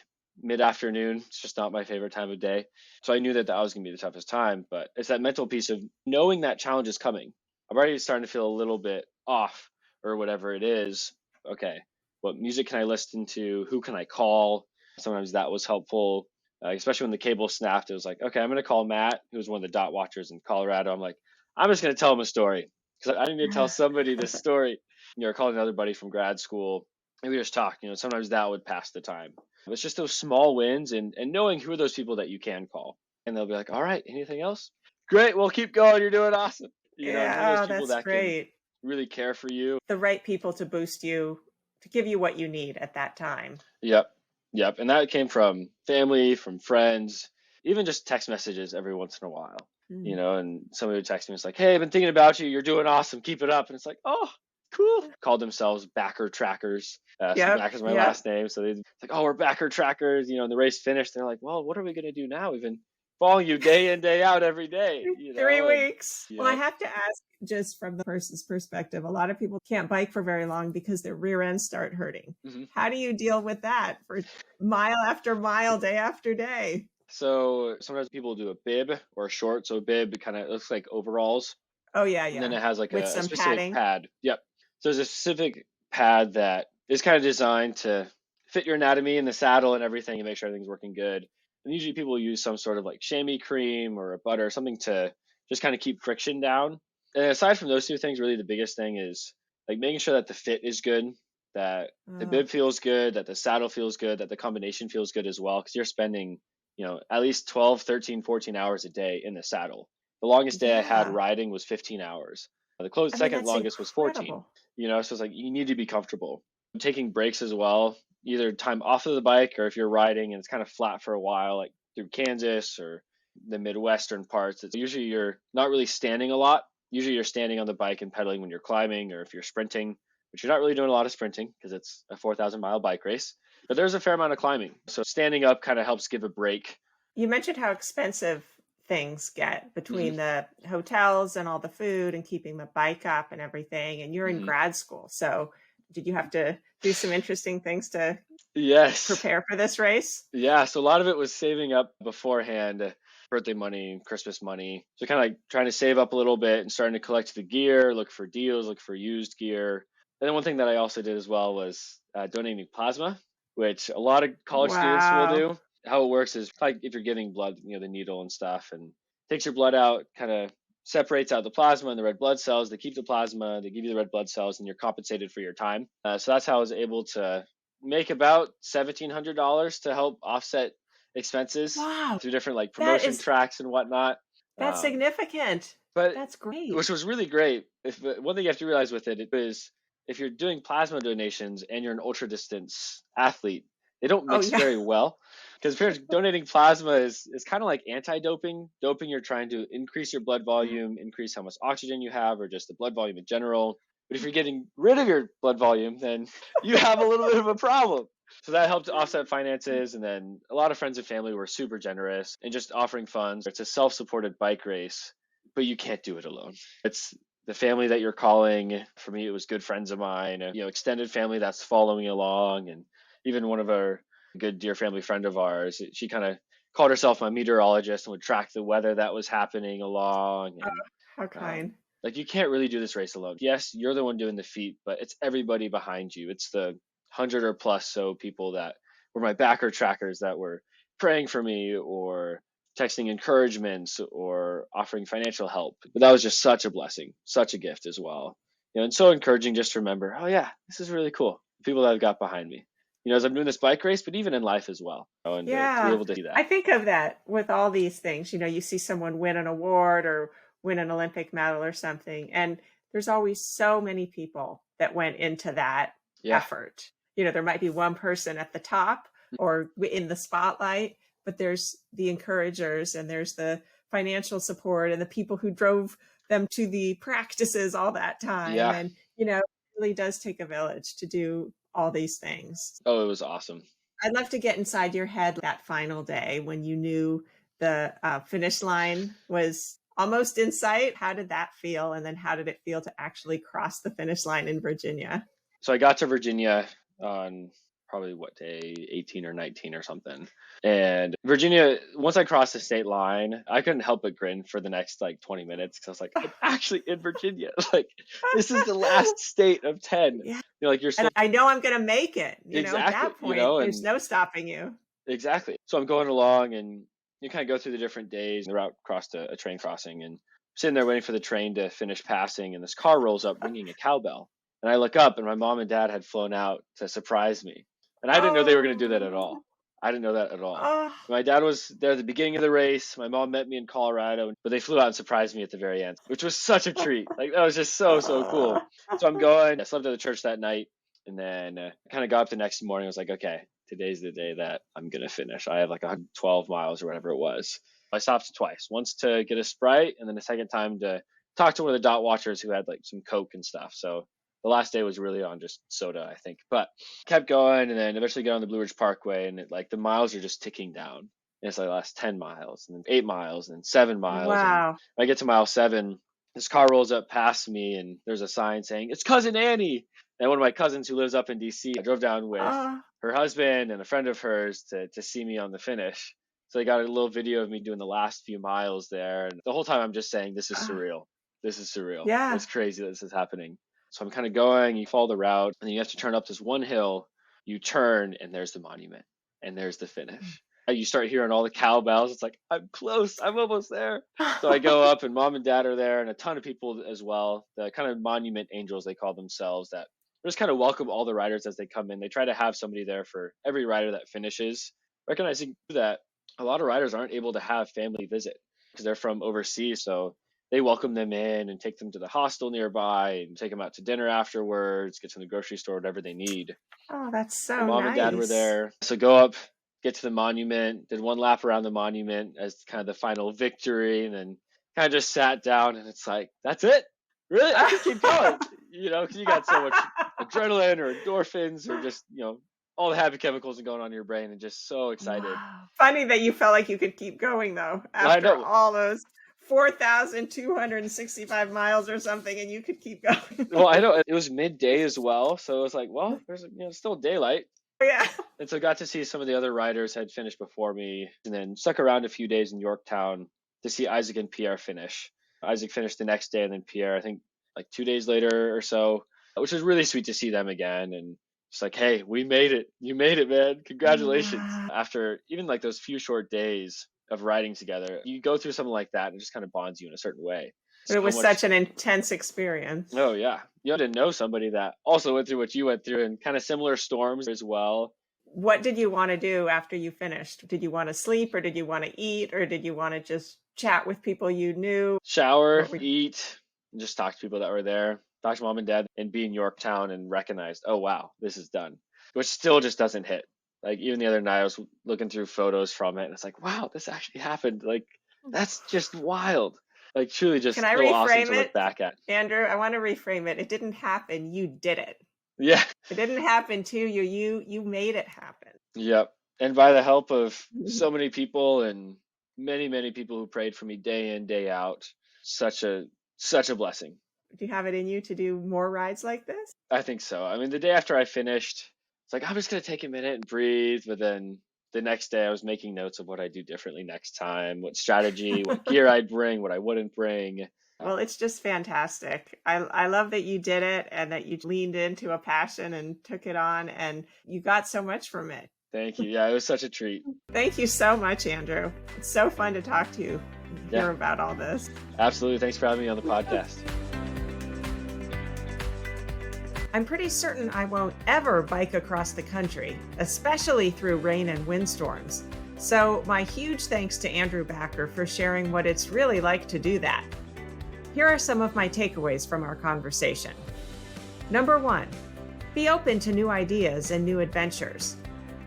mid-afternoon. It's just not my favorite time of day. So I knew that that was going to be the toughest time, but it's that mental piece of knowing that challenge is coming. I'm already starting to feel a little bit off or whatever it is. Okay, what music can I listen to? Who can I call? Sometimes that was helpful, especially when the cable snapped. It was like, okay, I'm going to call Matt, who was one of the dot watchers in Colorado. I'm like, I'm just going to tell him a story because I need to tell somebody this story. Calling another buddy from grad school, and we just talk. Sometimes that would pass the time. It's just those small wins and knowing who are those people that you can call. And they'll be like, all right, anything else? Great, we'll keep going. You're doing awesome. And who are those people that great. can really care for you. The right people to boost you, to give you what you need at that time. Yep. And that came from family, from friends, even just text messages every once in a while. And somebody would text me, it's like, hey, I've been thinking about you. You're doing awesome. Keep it up. And it's like, oh, cool. Called themselves backer trackers. So back is my last name. So they're like, oh, we're backer trackers. And the race finished. They're like, well, what are we going to do now? We've been following you day in, day out every day. 3 weeks. Well, I have to ask, just from the person's perspective, a lot of people can't bike for very long because their rear ends start hurting. How do you deal with that for mile after mile, day after day? So sometimes people do a bib or a short. So a bib kind of looks like overalls. Oh, yeah. And then it has like a specific padding. pad. Yep. So there's a specific pad that is kind of designed to fit your anatomy in the saddle and everything and make sure everything's working good. And usually people use some sort of like chamois cream or a butter, something to just kind of keep friction down. And aside from those two things, really the biggest thing is like making sure that the fit is good, that the bib feels good, that the saddle feels good, that the combination feels good as well. Because you're spending, at least 12, 13, 14 hours a day in the saddle. The longest day I had riding was 15 hours. The second longest was 14. So it's like you need to be comfortable. Taking breaks as well, either time off of the bike or if you're riding and it's kind of flat for a while, like through Kansas or the Midwestern parts, it's usually you're not really standing a lot. Usually you're standing on the bike and pedaling when you're climbing or if you're sprinting, but you're not really doing a lot of sprinting because it's a 4,000-mile bike race. But there's a fair amount of climbing. So standing up kind of helps give a break. You mentioned how expensive things get between the hotels and all the food and keeping the bike up and everything. And you're in grad school. So did you have to do some interesting things to prepare for this race? Yeah. So a lot of it was saving up beforehand, birthday money, Christmas money. So kind of like trying to save up a little bit and starting to collect the gear, look for deals, look for used gear. And then one thing that I also did as well was donating plasma, which a lot of college students will do. How it works is like if you're giving blood, the needle and stuff, and takes your blood out, kind of separates out the plasma and the red blood cells. They keep the plasma, they give you the red blood cells, and you're compensated for your time. So that's how I was able to make about $1,700 to help offset expenses through different like promotion tracks and whatnot. That's significant. But that's great. Which was really great. One thing you have to realize with it is if you're doing plasma donations and you're an ultra distance athlete, they don't Oh, mix yeah. very well, because donating plasma is kind of like anti-doping. Doping, you're trying to increase your blood volume, increase how much oxygen you have, or just the blood volume in general. But if you're getting rid of your blood volume, then you have a little bit of a problem. So that helped offset finances. And then a lot of friends and family were super generous and just offering funds. It's a self-supported bike race, but you can't do it alone. It's the family that you're calling. For me, it was good friends of mine, extended family that's following along. And even one of our good dear family friend of ours, she kind of called herself my meteorologist and would track the weather that was happening along. And How kind. like, you can't really do this race alone. Yes, you're the one doing the feat, but it's everybody behind you. It's the 100 or plus so people that were my backer trackers that were praying for me or texting encouragements or offering financial help. But that was just such a blessing, such a gift as well. And so encouraging just to remember, oh yeah, this is really cool. The people that I've got behind me. As I'm doing this bike race, but even in life as well. And to be Yeah. able to see I that. think of that with all these things. You see someone win an award or win an Olympic medal or something, and there's always so many people that went into that Yeah. effort. There might be one person at the top or in the spotlight, but there's the encouragers and there's the financial support and the people who drove them to the practices all that time. Yeah. And, it really does take a village to do all these things. Oh, it was awesome. I'd love to get inside your head that final day when you knew the finish line was almost in sight. How did that feel? And then how did it feel to actually cross the finish line in Virginia? So I got to Virginia on probably what day, 18 or 19 or something. And Virginia, once I crossed the state line, I couldn't help but grin for the next like 20 minutes, because I was like, I'm actually in Virginia. Like, this is the last state of 10. Yeah. Like, you're And still I know I'm going to make it. exactly, At that point, there's and no stopping you. exactly. So I'm going along, and you kind of go through the different days. The route crossed a train crossing, and sitting there waiting for the train to finish passing, and this car rolls up ringing a cowbell. And I look up, and my mom and dad had flown out to surprise me. And I didn't know they were going to do that at all. I didn't know that at all. Oh. My dad was there at the beginning of the race. My mom met me in Colorado, but they flew out and surprised me at the very end, which was such a treat. Like, that was just so cool. So I'm going. I slept at the church that night, and then I kind of got up the next morning. I was like, okay, today's the day that I'm going to finish. I have like 112 miles or whatever it was. I stopped twice, once to get a Sprite, and then the second time to talk to one of the dot watchers who had like some Coke and stuff. So the last day was really on just soda, I think, but kept going, and then eventually got on the Blue Ridge Parkway, and the miles are just ticking down. And it's like the last 10 miles, and then 8 miles, and then 7 miles. Wow. And when I get to mile 7, this car rolls up past me, and there's a sign saying, "It's Cousin Annie." And one of my cousins who lives up in DC, I drove down with her husband and a friend of hers to see me on the finish. So they got a little video of me doing the last few miles there. And the whole time I'm just saying, this is surreal. This is surreal. Yeah. It's crazy that this is happening. So I'm kind of going, you follow the route, and then you have to turn up this one hill. You turn, and there's the monument, and there's the finish. You start hearing all the cowbells. It's like, I'm close. I'm almost there. So I go up, and mom and dad are there, and a ton of people as well. The kind of monument angels, they call themselves, that just kind of welcome all the riders as they come in. They try to have somebody there for every rider that finishes, recognizing that a lot of riders aren't able to have family visit because they're from overseas. So they welcome them in and take them to the hostel nearby and take them out to dinner afterwards, get to the grocery store, whatever they need. Oh, that's so Mom nice. and dad were there. So go up, get to the monument, did one lap around the monument as kind of the final victory, and then kind of just sat down, and it's like, that's it? Really? I can keep going, because you got so much adrenaline or endorphins or just, all the happy chemicals going on in your brain, and just so excited. Wow. Funny that you felt like you could keep going, though, after all those 4,265 miles or something, and you could keep going. Well, I know it was midday as well, so it was like, well, there's still daylight. Yeah. And so I got to see some of the other riders had finished before me, and then stuck around a few days in Yorktown to see Isaac and Pierre finish. Isaac finished the next day, and then Pierre, I think like 2 days later or so, which was really sweet to see them again. And it's like, hey, we made it. You made it, man. Congratulations. Wow. After even like those few short days of riding together, you go through something like that, and it just kind of bonds you in a certain way. It was such an intense experience. Oh, yeah. You had to know somebody that also went through what you went through, and kind of similar storms as well. What did you want to do after you finished? Did you want to sleep, or did you want to eat, or did you want to just chat with people you knew? Shower, eat, and just talk to people that were there. talk to mom and dad, and be in Yorktown and recognize, oh wow, this is done, which still just doesn't hit. Like even the other night, I was looking through photos from it, and it's like, wow, this actually happened. Like that's just wild. Like truly, Can just I so awesome reframe to look it? back at. Andrew, I want to reframe it. It didn't happen. You did it. Yeah. It didn't happen to you. You made it happen. Yep. And by the help of so many people and many people who prayed for me day in, day out, such a blessing. Do you have it in you to do more rides like this? I think so. I mean, the day after I finished, it's like I'm just gonna take a minute and breathe. But then the next day, I was making notes of what I'd do differently next time, what strategy, what gear I'd bring, what I wouldn't bring. Well, it's just fantastic. I love that you did it and that you leaned into a passion and took it on, and you got so much from it. Thank you. Yeah, it was such a treat. Thank you so much, Andrew. It's so fun to talk to you, hear about all this. Absolutely. Thanks for having me on the podcast. I'm pretty certain I won't ever bike across the country, especially through rain and windstorms. So my huge thanks to Andrew Backer for sharing what it's really like to do that. Here are some of my takeaways from our conversation. Number 1, be open to new ideas and new adventures.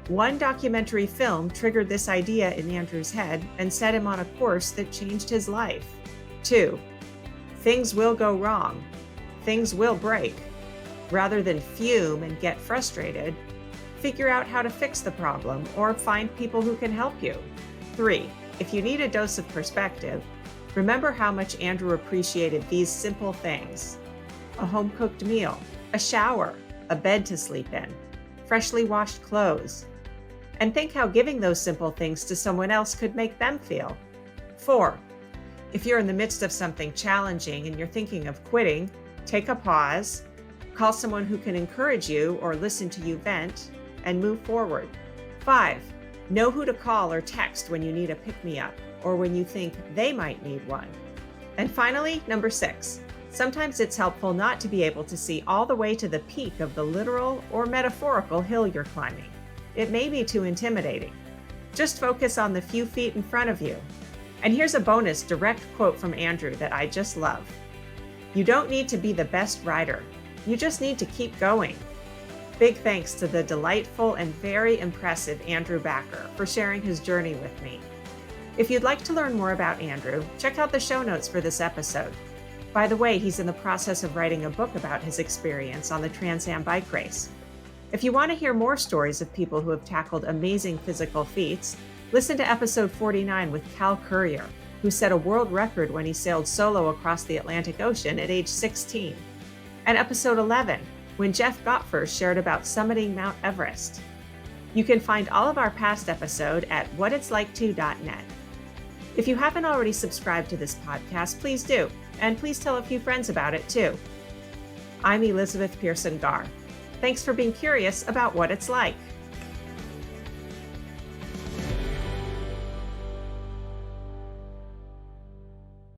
One documentary film triggered this idea in Andrew's head and set him on a course that changed his life. 2, things will go wrong. Things will break. Rather than fume and get frustrated, figure out how to fix the problem or find people who can help you. 3, if you need a dose of perspective, remember how much Andrew appreciated these simple things: a home-cooked meal, a shower, a bed to sleep in, freshly washed clothes. And think how giving those simple things to someone else could make them feel. 4, if you're in the midst of something challenging and you're thinking of quitting, take a pause, call someone who can encourage you or listen to you vent, and move forward. 5, know who to call or text when you need a pick-me-up or when you think they might need one. And finally, number 6, sometimes it's helpful not to be able to see all the way to the peak of the literal or metaphorical hill you're climbing. It may be too intimidating. Just focus on the few feet in front of you. And here's a bonus direct quote from Andrew that I just love. You don't need to be the best rider. You just need to keep going. Big thanks to the delightful and very impressive Andrew Backer for sharing his journey with me. If you'd like to learn more about Andrew, check out the show notes for this episode. By the way, he's in the process of writing a book about his experience on the Trans Am bike race. If you want to hear more stories of people who have tackled amazing physical feats, listen to episode 49 with Cal Courier, who set a world record when he sailed solo across the Atlantic Ocean at age 16. And episode 11, when Jeff Gottfers shared about summiting Mount Everest. You can find all of our past episode at whatitslike2.net. If you haven't already subscribed to this podcast, please do, and please tell a few friends about it too. I'm Elizabeth Pearson Garr. Thanks for being curious about what it's like.